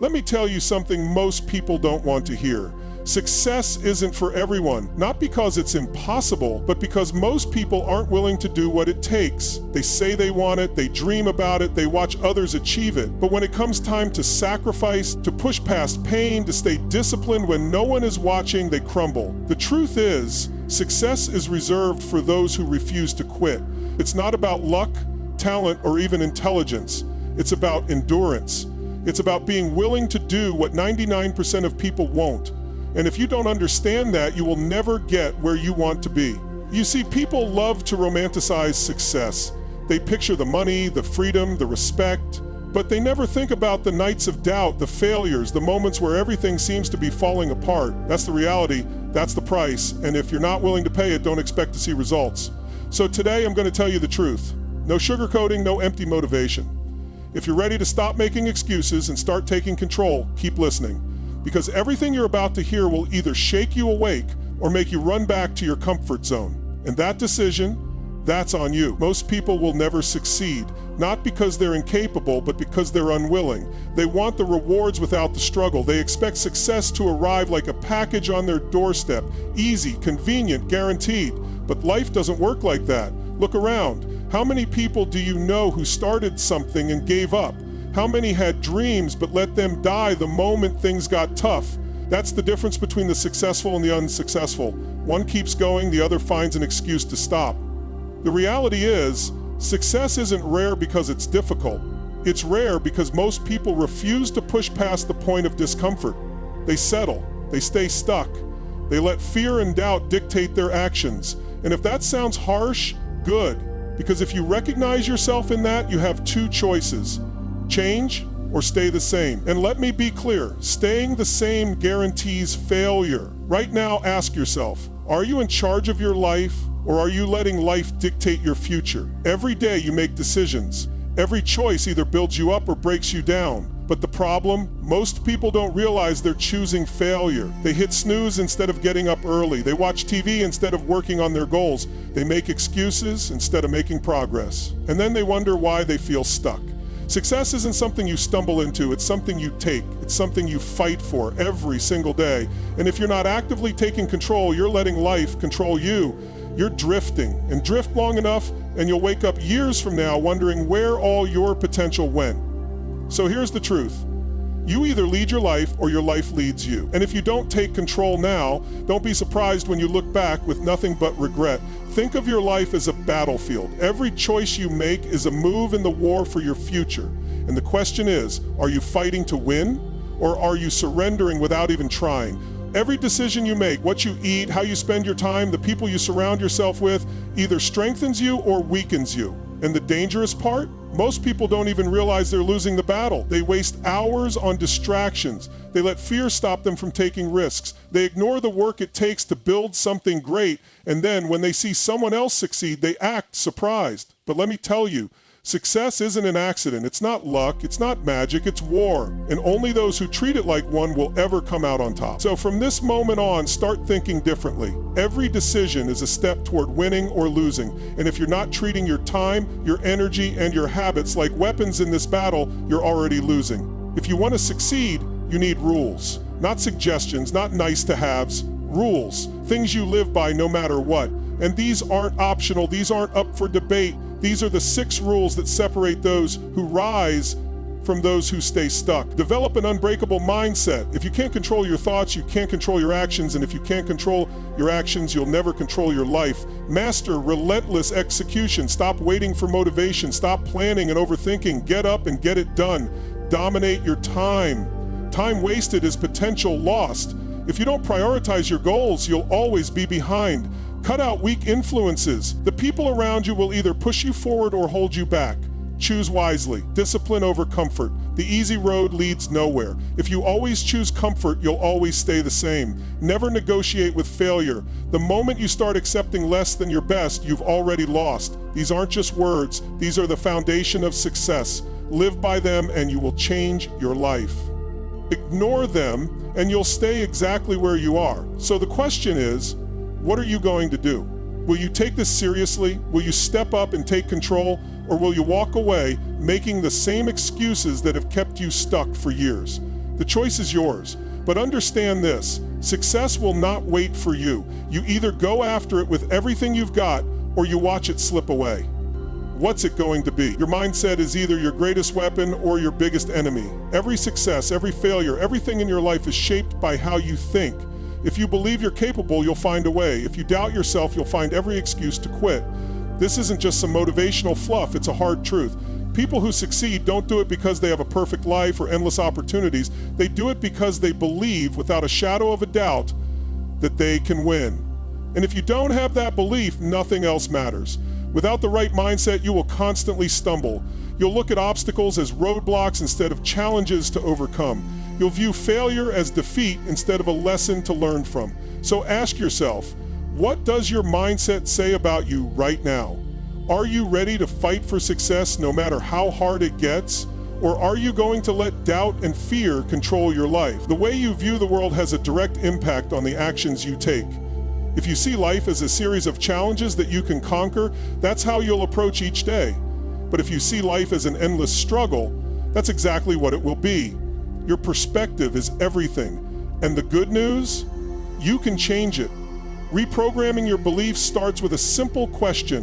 Let me tell you something most people don't want to hear. Success isn't for everyone, not because it's impossible, but because most people aren't willing to do what it takes. They say they want it, they dream about it, they watch others achieve it, but when it comes time to sacrifice, to push past pain, to stay disciplined when no one is watching, they crumble. The truth is, success is reserved for those who refuse to quit. It's not about luck, talent, or even intelligence. It's about endurance. It's about being willing to do what 99% of people won't. And if you don't understand that, you will never get where you want to be. You see, people love to romanticize success. They picture the money, the freedom, the respect, but they never think about the nights of doubt, the failures, the moments where everything seems to be falling apart. That's the reality, that's the price, and if you're not willing to pay it, don't expect to see results. So today I'm going to tell you the truth. No sugarcoating, no empty motivation. If you're ready to stop making excuses and start taking control, keep listening. Because everything you're about to hear will either shake you awake or make you run back to your comfort zone. And that decision, that's on you. Most people will never succeed, not because they're incapable, but because they're unwilling. They want the rewards without the struggle. They expect success to arrive like a package on their doorstep, easy, convenient, guaranteed. But life doesn't work like that. Look around. How many people do you know who started something and gave up? How many had dreams but let them die the moment things got tough? That's the difference between the successful and the unsuccessful. One keeps going, the other finds an excuse to stop. The reality is, success isn't rare because it's difficult. It's rare because most people refuse to push past the point of discomfort. They settle, they stay stuck, they let fear and doubt dictate their actions. And if that sounds harsh, good. Because if you recognize yourself in that, you have two choices. Change or stay the same. And let me be clear, staying the same guarantees failure. Right now, ask yourself, are you in charge of your life or are you letting life dictate your future? Every day you make decisions. Every choice either builds you up or breaks you down. But the problem, most people don't realize they're choosing failure. They hit snooze instead of getting up early. They watch TV instead of working on their goals. They make excuses instead of making progress. And then they wonder why they feel stuck. Success isn't something you stumble into, it's something you take. It's something you fight for every single day. And if you're not actively taking control, you're letting life control you. You're drifting, and drift long enough, and you'll wake up years from now wondering where all your potential went. So here's the truth. You either lead your life or your life leads you. And if you don't take control now, don't be surprised when you look back with nothing but regret. Think of your life as a battlefield. Every choice you make is a move in the war for your future. And the question is, are you fighting to win or are you surrendering without even trying? Every decision you make, what you eat, how you spend your time, the people you surround yourself with, either strengthens you or weakens you. And the dangerous part? Most people don't even realize they're losing the battle. They waste hours on distractions. They let fear stop them from taking risks. They ignore the work it takes to build something great, and then when they see someone else succeed, they act surprised. But let me tell you, success isn't an accident. It's not luck. It's not magic. It's war. And only those who treat it like one will ever come out on top. So from this moment on, start thinking differently. Every decision is a step toward winning or losing. And if you're not treating your time, your energy, and your habits like weapons in this battle, you're already losing. If you want to succeed, you need rules. Not suggestions, not nice-to-haves. Rules. Things you live by no matter what. And these aren't optional. These aren't up for debate. These are the 6 rules that separate those who rise from those who stay stuck. Develop an unbreakable mindset. If you can't control your thoughts, you can't control your actions. And if you can't control your actions, you'll never control your life. Master relentless execution. Stop waiting for motivation. Stop planning and overthinking. Get up and get it done. Dominate your time. Time wasted is potential lost. If you don't prioritize your goals, you'll always be behind. Cut out weak influences. The people around you will either push you forward or hold you back. Choose wisely. Discipline over comfort. The easy road leads nowhere. If you always choose comfort, you'll always stay the same. Never negotiate with failure. The moment you start accepting less than your best, you've already lost. These aren't just words. These are the foundation of success. Live by them and you will change your life. Ignore them and you'll stay exactly where you are. So the question is, what are you going to do? Will you take this seriously? Will you step up and take control? Or will you walk away making the same excuses that have kept you stuck for years? The choice is yours. But understand this, success will not wait for you. You either go after it with everything you've got, or you watch it slip away. What's it going to be? Your mindset is either your greatest weapon or your biggest enemy. Every success, every failure, everything in your life is shaped by how you think. If you believe you're capable, you'll find a way. If you doubt yourself, you'll find every excuse to quit. This isn't just some motivational fluff, it's a hard truth. People who succeed don't do it because they have a perfect life or endless opportunities. They do it because they believe, without a shadow of a doubt, that they can win. And if you don't have that belief, nothing else matters. Without the right mindset, you will constantly stumble. You'll look at obstacles as roadblocks instead of challenges to overcome. You'll view failure as defeat instead of a lesson to learn from. So ask yourself, what does your mindset say about you right now? Are you ready to fight for success no matter how hard it gets? Or are you going to let doubt and fear control your life? The way you view the world has a direct impact on the actions you take. If you see life as a series of challenges that you can conquer, that's how you'll approach each day. But if you see life as an endless struggle, that's exactly what it will be. Your perspective is everything. And the good news? You can change it. Reprogramming your beliefs starts with a simple question.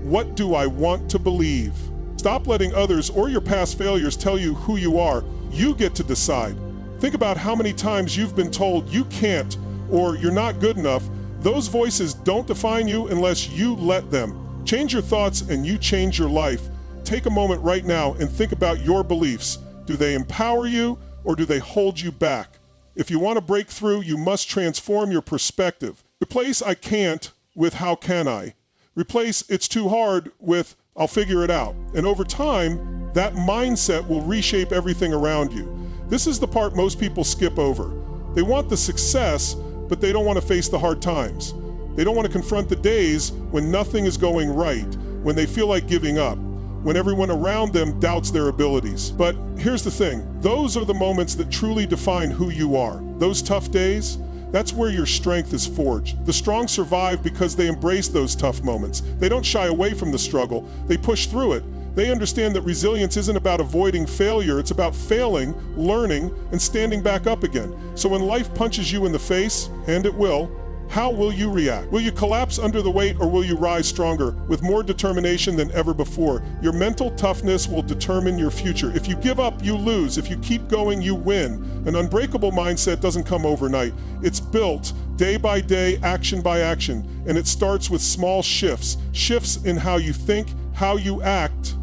What do I want to believe? Stop letting others or your past failures tell you who you are. You get to decide. Think about how many times you've been told you can't or you're not good enough. Those voices don't define you unless you let them. Change your thoughts and you change your life. Take a moment right now and think about your beliefs. Do they empower you or do they hold you back? If you want to break through, you must transform your perspective. Replace "I can't" with "how can I?" Replace "it's too hard" with "I'll figure it out." And over time, that mindset will reshape everything around you. This is the part most people skip over. They want the success, but they don't want to face the hard times. They don't want to confront the days when nothing is going right, when they feel like giving up, when everyone around them doubts their abilities. But here's the thing, those are the moments that truly define who you are. Those tough days, that's where your strength is forged. The strong survive because they embrace those tough moments. They don't shy away from the struggle, they push through it. They understand that resilience isn't about avoiding failure, it's about failing, learning, and standing back up again. So when life punches you in the face, and it will, how will you react? Will you collapse under the weight or will you rise stronger with more determination than ever before? Your mental toughness will determine your future. If you give up, you lose. If you keep going, you win. An unbreakable mindset doesn't come overnight. It's built day by day, action by action, and it starts with small shifts. Shifts in how you think, how you act,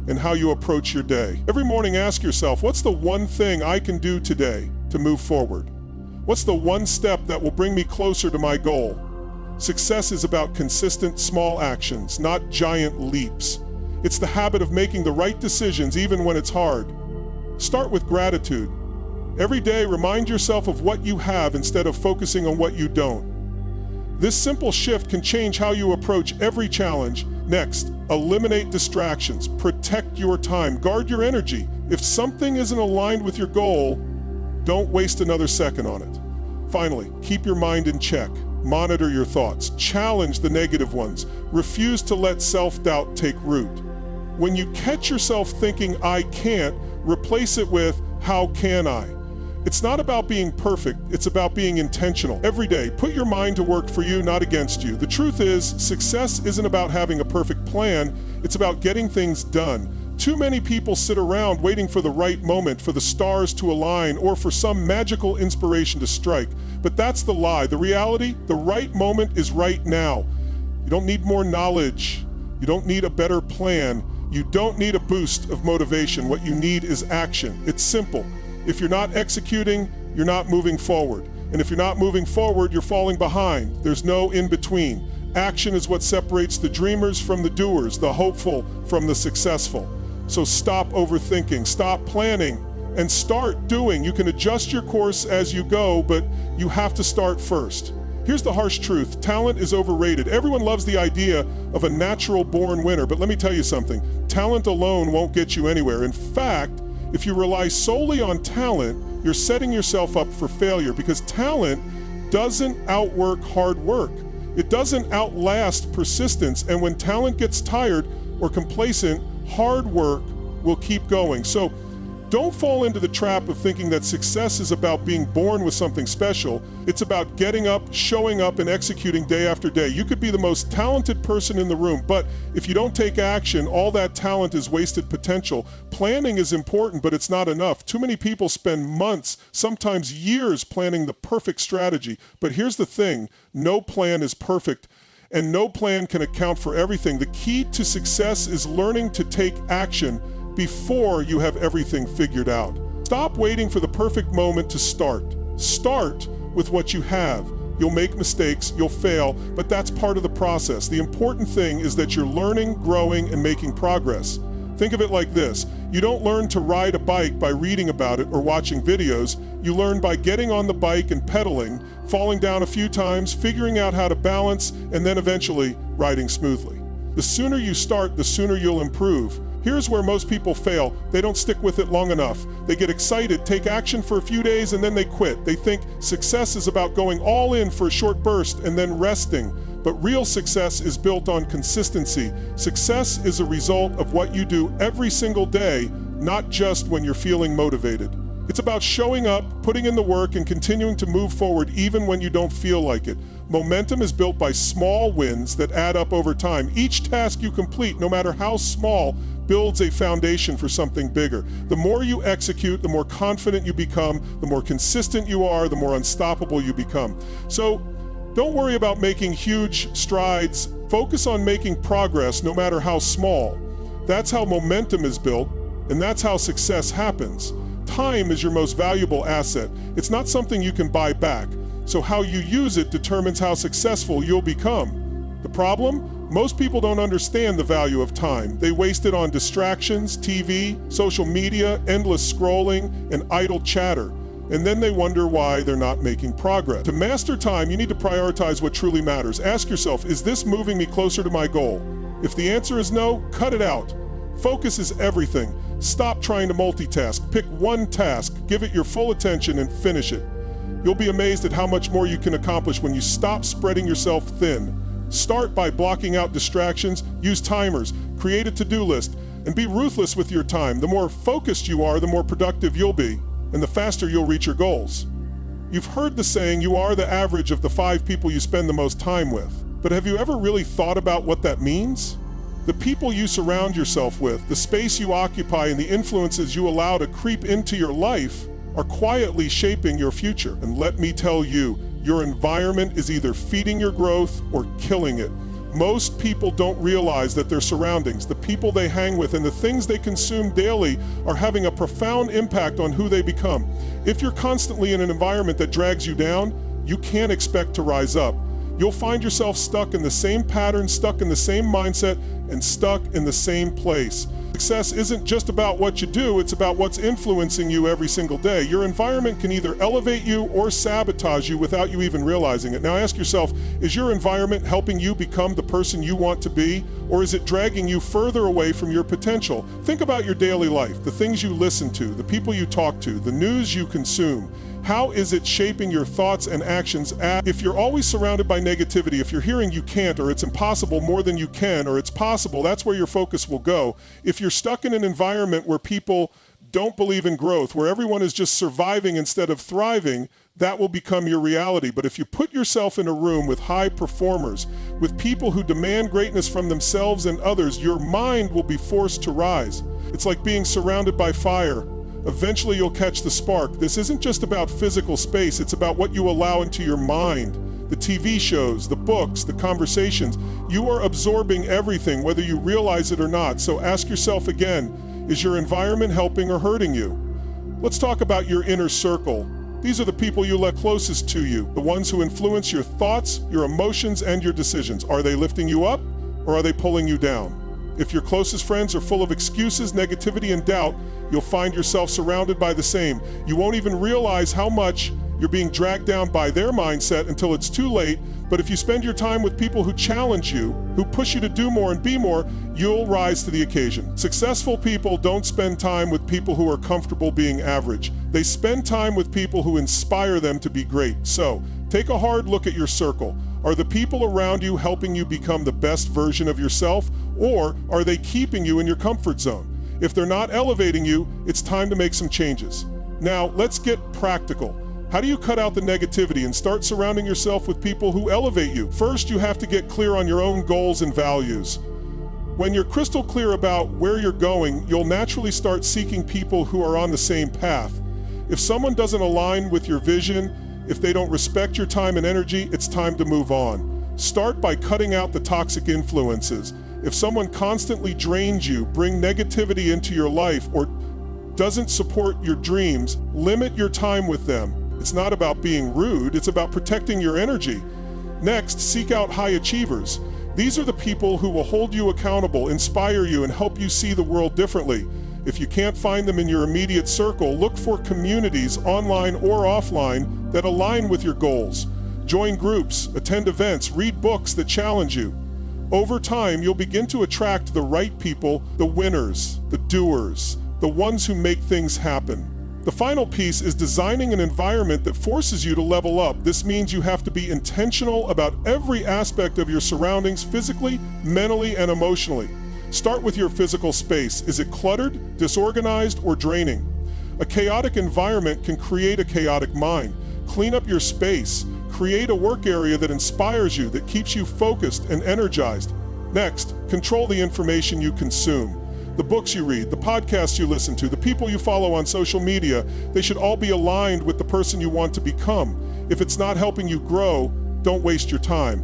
and how you approach your day. Every morning ask yourself, what's the one thing I can do today to move forward? What's the one step that will bring me closer to my goal? Success is about consistent small actions, not giant leaps. It's the habit of making the right decisions even when it's hard. Start with gratitude. Every day remind yourself of what you have instead of focusing on what you don't. This simple shift can change how you approach every challenge. Next, eliminate distractions, protect your time, guard your energy. If something isn't aligned with your goal, don't waste another second on it. Finally, keep your mind in check. Monitor your thoughts. Challenge the negative ones. Refuse to let self-doubt take root. When you catch yourself thinking, "I can't," replace it with, "How can I?" It's not about being perfect, it's about being intentional. Every day, put your mind to work for you, not against you. The truth is, success isn't about having a perfect plan, it's about getting things done. Too many people sit around waiting for the right moment, for the stars to align, or for some magical inspiration to strike. But that's the lie. The reality, the right moment is right now. You don't need more knowledge. You don't need a better plan. You don't need a boost of motivation. What you need is action. It's simple. If you're not executing, you're not moving forward. And if you're not moving forward, you're falling behind. There's no in between. Action is what separates the dreamers from the doers, the hopeful from the successful. So stop overthinking, stop planning, and start doing. You can adjust your course as you go, but you have to start first. Here's the harsh truth. Talent is overrated. Everyone loves the idea of a natural born winner, but let me tell you something. Talent alone won't get you anywhere. In fact, if you rely solely on talent, you're setting yourself up for failure because talent doesn't outwork hard work. It doesn't outlast persistence, and when talent gets tired or complacent, hard work will keep going. So Don't fall into the trap of thinking that success is about being born with something special. It's about getting up, showing up, and executing day after day. You could be the most talented person in the room, but if you don't take action, all that talent is wasted potential. Planning is important, but it's not enough. Too many people spend months, sometimes years, planning the perfect strategy. But here's the thing, no plan is perfect, and no plan can account for everything. The key to success is learning to take action before you have everything figured out. Stop waiting for the perfect moment to start. Start with what you have. You'll make mistakes, you'll fail, but that's part of the process. The important thing is that you're learning, growing, and making progress. Think of it like this. You don't learn to ride a bike by reading about it or watching videos. You learn by getting on the bike and pedaling, falling down a few times, figuring out how to balance, and then eventually riding smoothly. The sooner you start, the sooner you'll improve. Here's where most people fail. They don't stick with it long enough. They get excited, take action for a few days, and then they quit. They think success is about going all in for a short burst and then resting. But real success is built on consistency. Success is a result of what you do every single day, not just when you're feeling motivated. It's about showing up, putting in the work, and continuing to move forward even when you don't feel like it. Momentum is built by small wins that add up over time. Each task you complete, no matter how small, builds a foundation for something bigger. The more you execute, the more confident you become, the more consistent you are, the more unstoppable you become. So don't worry about making huge strides. Focus on making progress, no matter how small. That's how momentum is built, and that's how success happens. Time is your most valuable asset. It's not something you can buy back. So how you use it determines how successful you'll become. The problem? Most people don't understand the value of time. They waste it on distractions, TV, social media, endless scrolling, and idle chatter. And then they wonder why they're not making progress. To master time, you need to prioritize what truly matters. Ask yourself, is this moving me closer to my goal? If the answer is no, cut it out. Focus is everything. Stop trying to multitask. Pick one task, give it your full attention, and finish it. You'll be amazed at how much more you can accomplish when you stop spreading yourself thin. Start by blocking out distractions, use timers, create a to-do list, and be ruthless with your time. The more focused you are, the more productive you'll be, and the faster you'll reach your goals. You've heard the saying, you are the average of the 5 people you spend the most time with. But have you ever really thought about what that means? The people you surround yourself with, the space you occupy, and the influences you allow to creep into your life are quietly shaping your future. And let me tell you, your environment is either feeding your growth or killing it. Most people don't realize that their surroundings, the people they hang with, and the things they consume daily are having a profound impact on who they become. If you're constantly in an environment that drags you down, you can't expect to rise up. You'll find yourself stuck in the same pattern, stuck in the same mindset, and stuck in the same place. Success isn't just about what you do, it's about what's influencing you every single day. Your environment can either elevate you or sabotage you without you even realizing it. Now ask yourself, is your environment helping you become the person you want to be, or is it dragging you further away from your potential? Think about your daily life, the things you listen to, the people you talk to, the news you consume. How is it shaping your thoughts and actions? If you're always surrounded by negativity, if you're hearing you can't, or it's impossible more than you can, or it's possible, that's where your focus will go. If you're stuck in an environment where people don't believe in growth, where everyone is just surviving instead of thriving, that will become your reality. But if you put yourself in a room with high performers, with people who demand greatness from themselves and others, your mind will be forced to rise. It's like being surrounded by fire. Eventually you'll catch the spark. This isn't just about physical space, it's about what you allow into your mind. The TV shows, the books, the conversations. You are absorbing everything, whether you realize it or not. So ask yourself again, is your environment helping or hurting you? Let's talk about your inner circle. These are the people you let closest to you, the ones who influence your thoughts, your emotions, and your decisions. Are they lifting you up, or are they pulling you down? If your closest friends are full of excuses, negativity, and doubt, you'll find yourself surrounded by the same. You won't even realize how much you're being dragged down by their mindset until it's too late. But if you spend your time with people who challenge you, who push you to do more and be more, you'll rise to the occasion. Successful people don't spend time with people who are comfortable being average. They spend time with people who inspire them to be great. So, take a hard look at your circle. Are the people around you helping you become the best version of yourself, or are they keeping you in your comfort zone? If they're not elevating you, it's time to make some changes. Now, let's get practical. How do you cut out the negativity and start surrounding yourself with people who elevate you? First, you have to get clear on your own goals and values. When you're crystal clear about where you're going, you'll naturally start seeking people who are on the same path. If someone doesn't align with your vision, if they don't respect your time and energy, it's time to move on. Start by cutting out the toxic influences. If someone constantly drains you, bring negativity into your life, or doesn't support your dreams, limit your time with them. It's not about being rude, it's about protecting your energy. Next, seek out high achievers. These are the people who will hold you accountable, inspire you, and help you see the world differently. If you can't find them in your immediate circle, look for communities, online or offline, that align with your goals. Join groups, attend events, read books that challenge you. Over time, you'll begin to attract the right people, the winners, the doers, the ones who make things happen. The final piece is designing an environment that forces you to level up. This means you have to be intentional about every aspect of your surroundings, physically, mentally, and emotionally. Start with your physical space. Is it cluttered, disorganized, or draining? A chaotic environment can create a chaotic mind. Clean up your space. Create a work area that inspires you, that keeps you focused and energized. Next, control the information you consume. The books you read, the podcasts you listen to, the people you follow on social media, they should all be aligned with the person you want to become. If it's not helping you grow, don't waste your time.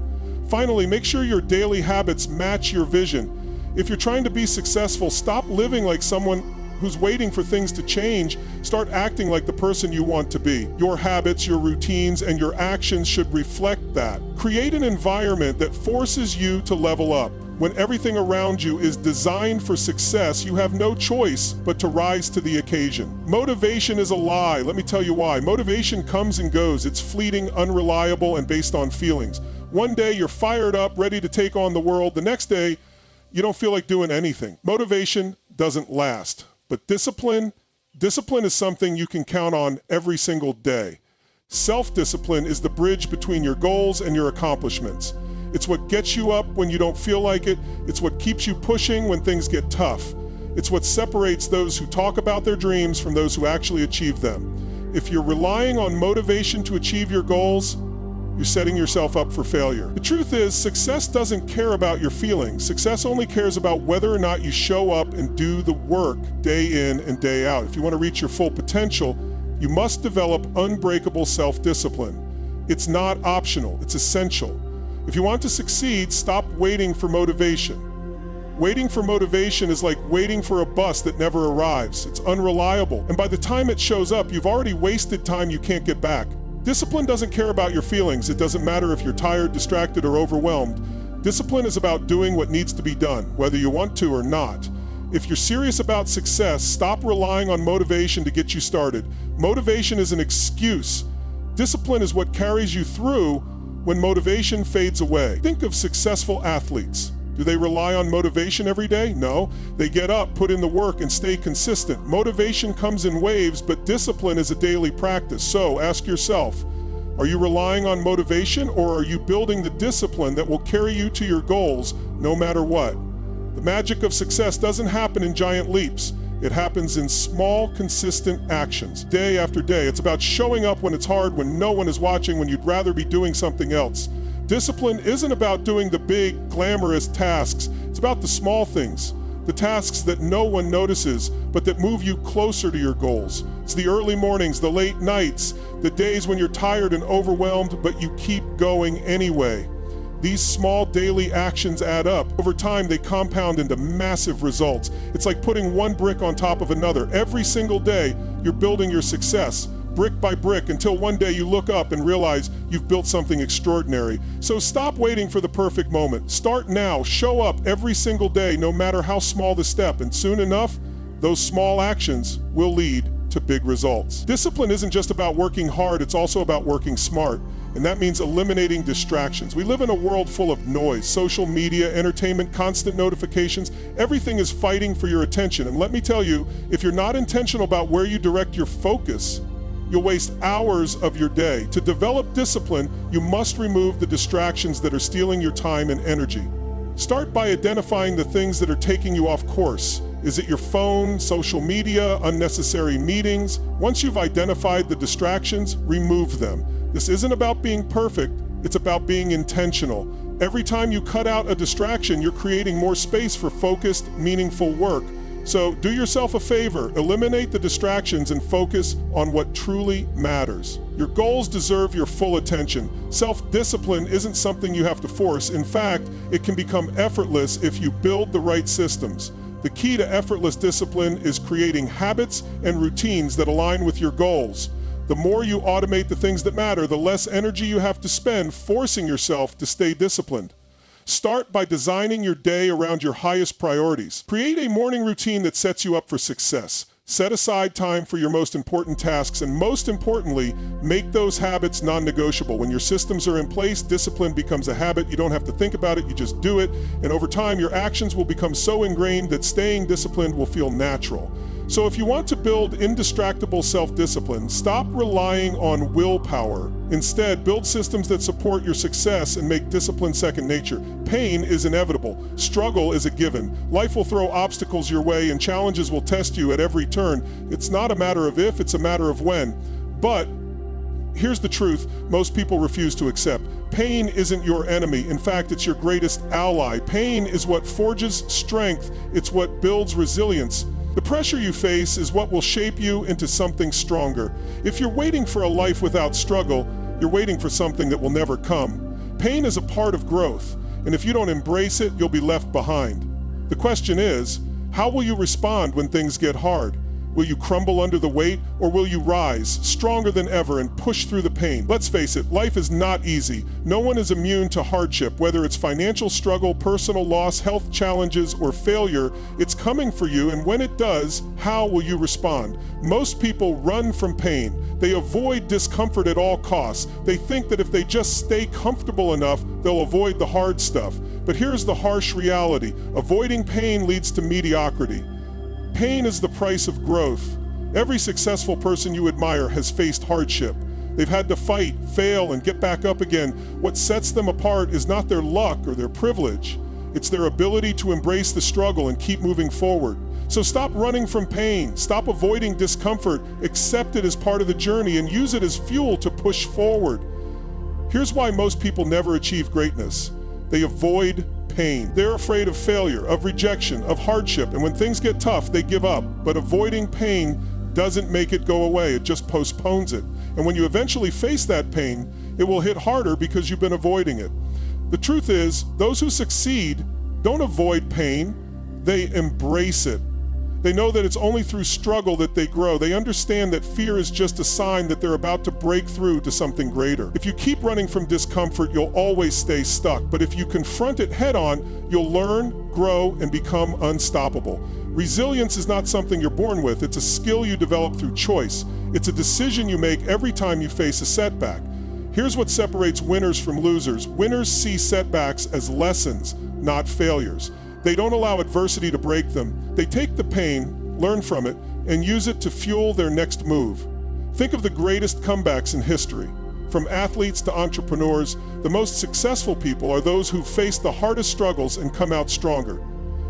Finally, make sure your daily habits match your vision. If you're trying to be successful, stop living like someone who's waiting for things to change. Start acting like the person you want to be. Your habits, your routines, and your actions should reflect that. Create an environment that forces you to level up. When everything around you is designed for success, you have no choice but to rise to the occasion. Motivation is a lie. Let me tell you why. Motivation comes and goes. It's fleeting, unreliable, and based on feelings. One day you're fired up, ready to take on the world. The next day, you don't feel like doing anything. Motivation doesn't last. But discipline is something you can count on every single day. Self-discipline is the bridge between your goals and your accomplishments. It's what gets you up when you don't feel like it. It's what keeps you pushing when things get tough. It's what separates those who talk about their dreams from those who actually achieve them. If you're relying on motivation to achieve your goals, you're setting yourself up for failure. The truth is, success doesn't care about your feelings. Success only cares about whether or not you show up and do the work day in and day out. If you want to reach your full potential, you must develop unbreakable self-discipline. It's not optional, it's essential. If you want to succeed, stop waiting for motivation. Waiting for motivation is like waiting for a bus that never arrives. It's unreliable, and by the time it shows up, you've already wasted time you can't get back. Discipline doesn't care about your feelings. It doesn't matter if you're tired, distracted, or overwhelmed. Discipline is about doing what needs to be done, whether you want to or not. If you're serious about success, stop relying on motivation to get you started. Motivation is an excuse. Discipline is what carries you through when motivation fades away. Think of successful athletes. Do they rely on motivation every day? No. They get up, put in the work, and stay consistent. Motivation comes in waves, but discipline is a daily practice. So ask yourself, are you relying on motivation, or are you building the discipline that will carry you to your goals no matter what? The magic of success doesn't happen in giant leaps. It happens in small, consistent actions, day after day. It's about showing up when it's hard, when no one is watching, when you'd rather be doing something else. Discipline isn't about doing the big, glamorous tasks. It's about the small things, the tasks that no one notices, but that move you closer to your goals. It's the early mornings, the late nights, the days when you're tired and overwhelmed, but you keep going anyway. These small daily actions add up. Over time, they compound into massive results. It's like putting one brick on top of another. Every single day, you're building your success, brick by brick, until one day you look up and realize you've built something extraordinary. So stop waiting for the perfect moment. Start now. Show up every single day, no matter how small the step, and soon enough, those small actions will lead to big results. Discipline isn't just about working hard, it's also about working smart. And that means eliminating distractions. We live in a world full of noise, social media, entertainment, constant notifications. Everything is fighting for your attention. And let me tell you, if you're not intentional about where you direct your focus, you'll waste hours of your day. To develop discipline, you must remove the distractions that are stealing your time and energy. Start by identifying the things that are taking you off course. Is it your phone, social media, unnecessary meetings? Once you've identified the distractions, remove them. This isn't about being perfect, it's about being intentional. Every time you cut out a distraction, you're creating more space for focused, meaningful work. So do yourself a favor, eliminate the distractions and focus on what truly matters. Your goals deserve your full attention. Self-discipline isn't something you have to force. In fact, it can become effortless if you build the right systems. The key to effortless discipline is creating habits and routines that align with your goals. The more you automate the things that matter, the less energy you have to spend forcing yourself to stay disciplined. Start by designing your day around your highest priorities. Create a morning routine that sets you up for success. Set aside time for your most important tasks, and most importantly, make those habits non-negotiable. When your systems are in place, discipline becomes a habit. You don't have to think about it, you just do it. And over time, your actions will become so ingrained that staying disciplined will feel natural. So if you want to build indistractable self-discipline, stop relying on willpower. Instead, build systems that support your success and make discipline second nature. Pain is inevitable. Struggle is a given. Life will throw obstacles your way and challenges will test you at every turn. It's not a matter of if, it's a matter of when. But here's the truth most people refuse to accept. Pain isn't your enemy. In fact, it's your greatest ally. Pain is what forges strength. It's what builds resilience. The pressure you face is what will shape you into something stronger. If you're waiting for a life without struggle, you're waiting for something that will never come. Pain is a part of growth, and if you don't embrace it, you'll be left behind. The question is, how will you respond when things get hard? Will you crumble under the weight, or will you rise, stronger than ever, and push through the pain? Let's face it, life is not easy. No one is immune to hardship, whether it's financial struggle, personal loss, health challenges, or failure. It's coming for you, and when it does, how will you respond? Most people run from pain. They avoid discomfort at all costs. They think that if they just stay comfortable enough, they'll avoid the hard stuff. But here's the harsh reality. Avoiding pain leads to mediocrity. Pain is the price of growth. Every successful person you admire has faced hardship. They've had to fight, fail, and get back up again. What sets them apart is not their luck or their privilege. It's their ability to embrace the struggle and keep moving forward. So stop running from pain. Stop avoiding discomfort. Accept it as part of the journey and use it as fuel to push forward. Here's why most people never achieve greatness. They avoid pain. They're afraid of failure, of rejection, of hardship, and when things get tough, they give up. But avoiding pain doesn't make it go away, it just postpones it. And when you eventually face that pain, it will hit harder because you've been avoiding it. The truth is, those who succeed don't avoid pain, they embrace it. They know that it's only through struggle that they grow. They understand that fear is just a sign that they're about to break through to something greater. If you keep running from discomfort, you'll always stay stuck. But if you confront it head on, you'll learn, grow, and become unstoppable. Resilience is not something you're born with. It's a skill you develop through choice. It's a decision you make every time you face a setback. Here's what separates winners from losers. Winners see setbacks as lessons, not failures. They don't allow adversity to break them. They take the pain, learn from it, and use it to fuel their next move. Think of the greatest comebacks in history. From athletes to entrepreneurs, the most successful people are those who face the hardest struggles and come out stronger.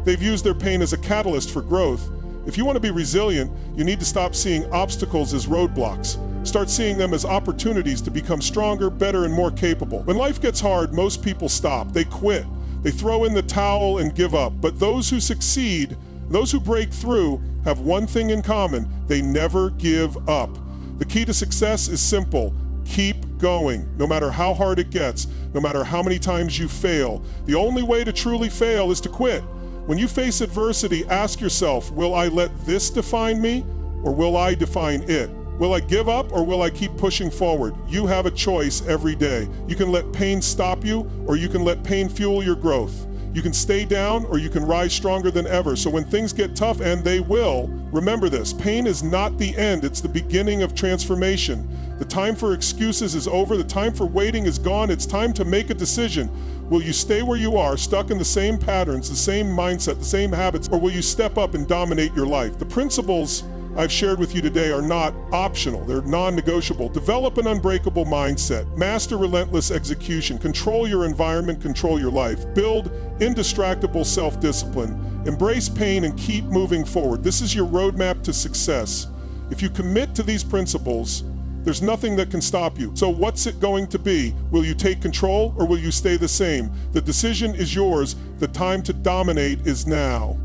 They've used their pain as a catalyst for growth. If you want to be resilient, you need to stop seeing obstacles as roadblocks. Start seeing them as opportunities to become stronger, better, and more capable. When life gets hard, most people stop. They quit. They throw in the towel and give up. But those who succeed, those who break through, have one thing in common: they never give up. The key to success is simple. Keep going, no matter how hard it gets, no matter how many times you fail. The only way to truly fail is to quit. When you face adversity, ask yourself, will I let this define me, or will I define it? Will I give up, or will I keep pushing forward? You have a choice every day. You can let pain stop you, or you can let pain fuel your growth. You can stay down, or you can rise stronger than ever. So when things get tough, and they will, remember this: pain is not the end, it's the beginning of transformation. The time for excuses is over, the time for waiting is gone. It's time to make a decision. Will you stay where you are, stuck in the same patterns, the same mindset, the same habits, or will you step up and dominate your life? The principles I've shared with you today are not optional, they're non-negotiable. Develop an unbreakable mindset, master relentless execution, control your environment, control your life, build indistractable self-discipline, embrace pain and keep moving forward. This is your roadmap to success. If you commit to these principles, there's nothing that can stop you. So what's it going to be? Will you take control or will you stay the same? The decision is yours. The time to dominate is now.